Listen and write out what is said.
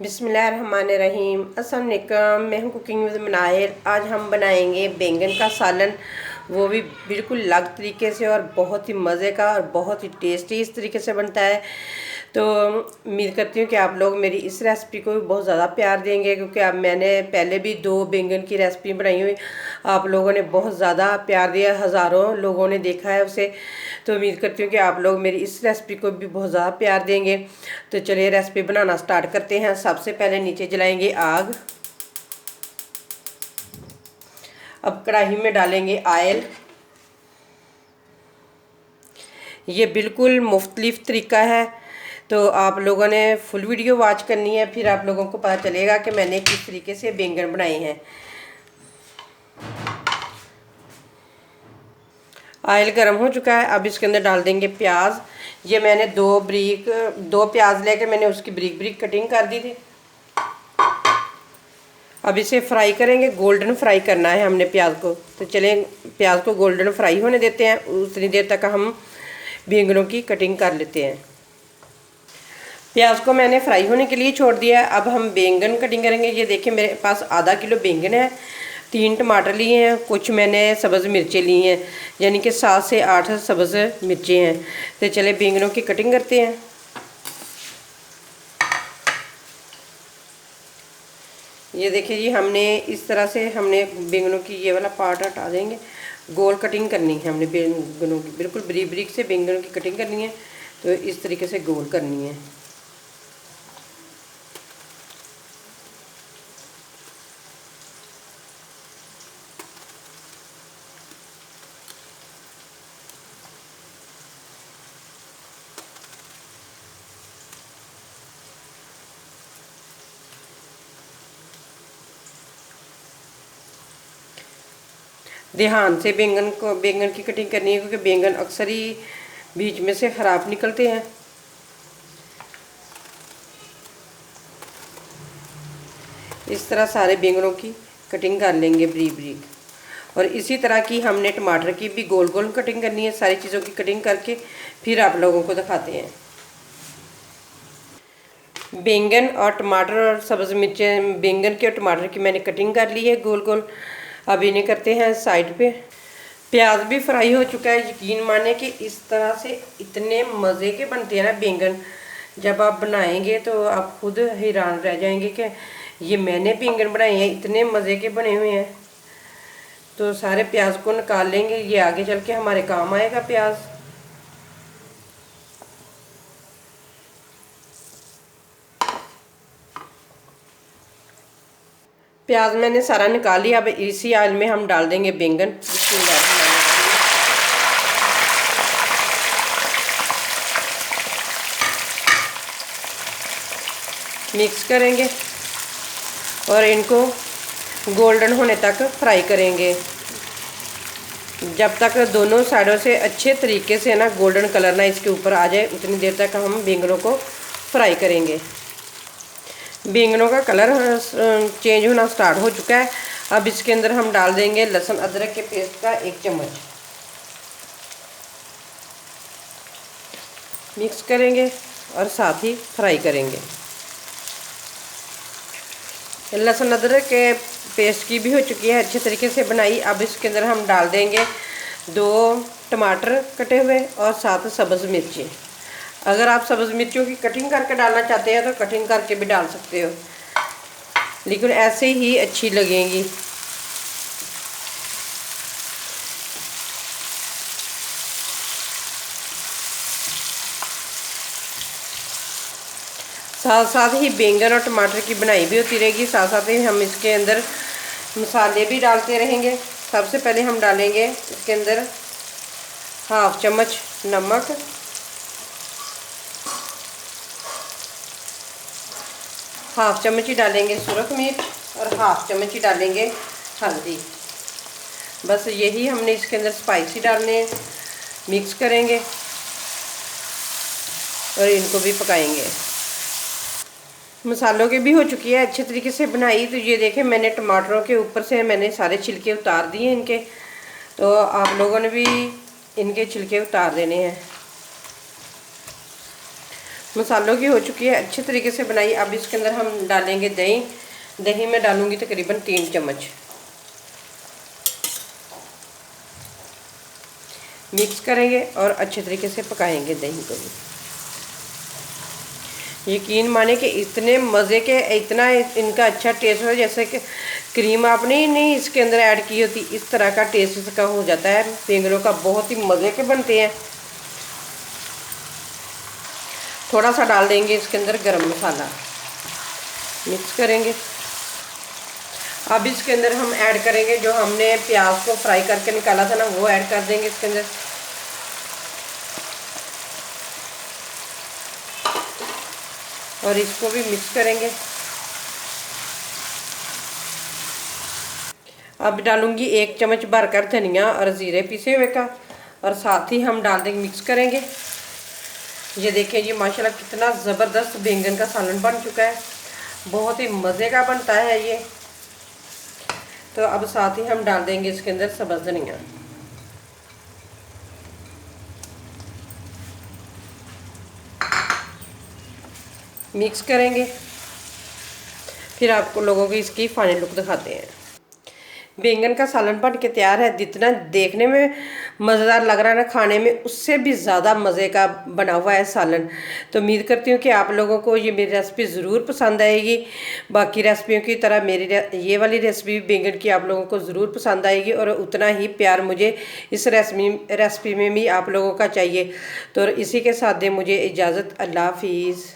बिस्मिल्लाहिर्रहमानिर्रहीम। अस्सलाम वालेकुम। मैं हूँ कुकिंग विद मनाहिर। आज हम बनाएंगे बैंगन का सालन, वो भी बिल्कुल अलग तरीके से और बहुत ही मज़े का और बहुत ही टेस्टी इस तरीके से बनता है। तो उम्मीद करती हूँ कि आप लोग मेरी इस रेसिपी को भी बहुत ज़्यादा प्यार देंगे, क्योंकि अब मैंने पहले भी 2 बैंगन की रेसिपी बनाई हुई, आप लोगों ने बहुत ज़्यादा प्यार दिया, हज़ारों लोगों ने देखा है उसे। तो उम्मीद करती हूँ कि आप लोग मेरी इस रेसिपी को भी बहुत ज़्यादा प्यार देंगे। तो चलिए रेसिपी बनाना स्टार्ट करते हैं। सबसे पहले नीचे जलाएंगे आग। अब कढ़ाई में डालेंगे ऑयल। ये बिल्कुल मुख्तलिफ तरीका है, तो आप लोगों ने फुल वीडियो वॉच करनी है, फिर आप लोगों को पता चलेगा कि मैंने किस तरीके से बैंगन बनाए हैं। ऑयल गर्म हो चुका है, अब इसके अंदर डाल देंगे प्याज। ये मैंने दो प्याज लेके मैंने उसकी ब्रीक ब्रीक कटिंग कर दी थी। अब इसे फ्राई करेंगे, गोल्डन फ्राई करना है हमने प्याज को। तो चलें प्याज को गोल्डन फ्राई होने देते हैं, उतनी देर तक हम बैंगनों की कटिंग कर लेते हैं। प्याज को मैंने फ्राई होने के लिए छोड़ दिया है। अब हम बैंगन कटिंग करेंगे। ये देखिए मेरे पास आधा किलो बैंगन है, 3 टमाटर लिए हैं, कुछ मैंने सब्ज़ मिर्चें ली हैं, यानी कि 7 से 8 सब्ज़ मिर्चें हैं। तो चले बैंगनों की कटिंग करते हैं। ये देखिए जी, हमने इस तरह से बैंगनों की ये वाला पार्ट हटा देंगे। गोल कटिंग करनी है हमने बैंगनों की, बिल्कुल बारीक बारीक से बैंगनों की कटिंग करनी है। तो इस तरीके से गोल करनी है। ध्यान से बैंगन की कटिंग करनी है, क्योंकि बैंगन अक्सर ही बीच में से ख़राब निकलते हैं। इस तरह सारे बैंगनों की कटिंग कर लेंगे बारीक बारीक। और इसी तरह की हमने टमाटर की भी गोल गोल कटिंग करनी है। सारी चीज़ों की कटिंग करके फिर आप लोगों को दिखाते हैं। बैंगन और टमाटर और सब्ज़ मिर्चें, बैंगन की और टमाटर की मैंने कटिंग कर ली है गोल गोल। अब इन्हें करते हैं साइड पे। प्याज भी फ्राई हो चुका है। यकीन माने कि इस तरह से इतने मज़े के बनते हैं ना बैंगन, जब आप बनाएंगे तो आप खुद हैरान रह जाएंगे कि ये मैंने बैंगन बनाए हैं, इतने मज़े के बने हुए हैं। तो सारे प्याज को निकाल लेंगे, ये आगे चल के हमारे काम आएगा प्याज। प्याज मैंने सारा निकाल लिया। अब इसी ऑयल में हम डाल देंगे बैंगन। मिक्स करेंगे और इनको गोल्डन होने तक फ्राई करेंगे। जब तक दोनों साइडों से अच्छे तरीके से ना गोल्डन कलर ना इसके ऊपर आ जाए, उतनी देर तक हम बैंगनों को फ्राई करेंगे। बैंगनों का कलर चेंज होना स्टार्ट हो चुका है। अब इसके अंदर हम डाल देंगे लहसुन अदरक के पेस्ट का 1 चम्मच। मिक्स करेंगे और साथ ही फ्राई करेंगे। लहसुन अदरक के पेस्ट की भी हो चुकी है अच्छे तरीके से बनाई। अब इसके अंदर हम डाल देंगे 2 टमाटर कटे हुए और 7 सब्ज़ मिर्ची। अगर आप सब्ज़ मिर्चियों की कटिंग करके डालना चाहते हैं तो कटिंग करके भी डाल सकते हो, लेकिन ऐसे ही अच्छी लगेंगी। साथ साथ ही बैंगन और टमाटर की बनाई भी होती रहेगी, साथ साथ ही हम इसके अंदर मसाले भी डालते रहेंगे। सबसे पहले हम डालेंगे इसके अंदर 1/2 चम्मच नमक, 1/2 चम्मच ही डालेंगे सुरख मिर्च और 1/2 चम्मच ही डालेंगे हल्दी। बस यही हमने इसके अंदर स्पाइसी डालने हैं। मिक्स करेंगे और इनको भी पकाएंगे। मसालों की भी हो चुकी है अच्छे तरीके से बनाई। तो ये देखें, मैंने टमाटरों के ऊपर से मैंने सारे छिलके उतार दिए इनके। तो आप लोगों ने भी इनके छिलके उतार देने हैं। मसालों की हो चुकी है अच्छे तरीके से बनाई। अब इसके अंदर हम डालेंगे दही। दही में डालूंगी तकरीबन 3 चम्मच। मिक्स करेंगे और अच्छे तरीके से पकाएंगे दही को भी। यकीन माने कि इतने मज़े के, इतना इनका अच्छा टेस्ट हो, जैसे कि क्रीम आपने नहीं इसके अंदर ऐड की होती, इस तरह का टेस्ट इसका हो जाता है। बैंगनों का बहुत ही मज़े के बनते हैं। थोड़ा सा डाल देंगे इसके अंदर गरम मसाला, मिक्स करेंगे। अब इसके अंदर हम ऐड करेंगे जो हमने प्याज को फ्राई करके निकाला था ना, वो ऐड कर देंगे इसके अंदर। और इसको भी मिक्स करेंगे। अब डालूंगी 1 चम्मच भरकर धनिया और ज़ीरे पीसे हुए का, और साथ ही हम डाल देंगे, मिक्स करेंगे। ये देखिए जी माशाल्लाह कितना ज़बरदस्त बैंगन का सालन बन चुका है, बहुत ही मज़े का बनता है ये। तो अब साथ ही हम डाल देंगे इसके अंदर सब्ज़ धनिया। मिक्स करेंगे। फिर आपको लोगों को इसकी फाइनल लुक दिखाते हैं। बैंगन का सालन बन के तैयार है। जितना देखने में मज़ेदार लग रहा है ना, खाने में उससे भी ज़्यादा मज़े का बना हुआ है सालन। तो उम्मीद करती हूँ कि आप लोगों को ये मेरी रेसिपी ज़रूर पसंद आएगी। बाकी रेसिपियों की तरह मेरी ये वाली रेसिपी बैंगन की आप लोगों को ज़रूर पसंद आएगी, और उतना ही प्यार मुझे इस रेसिपी में भी आप लोगों का चाहिए। तो इसी के साथ दे मुझे इजाज़त। अल्लाह हाफिज़।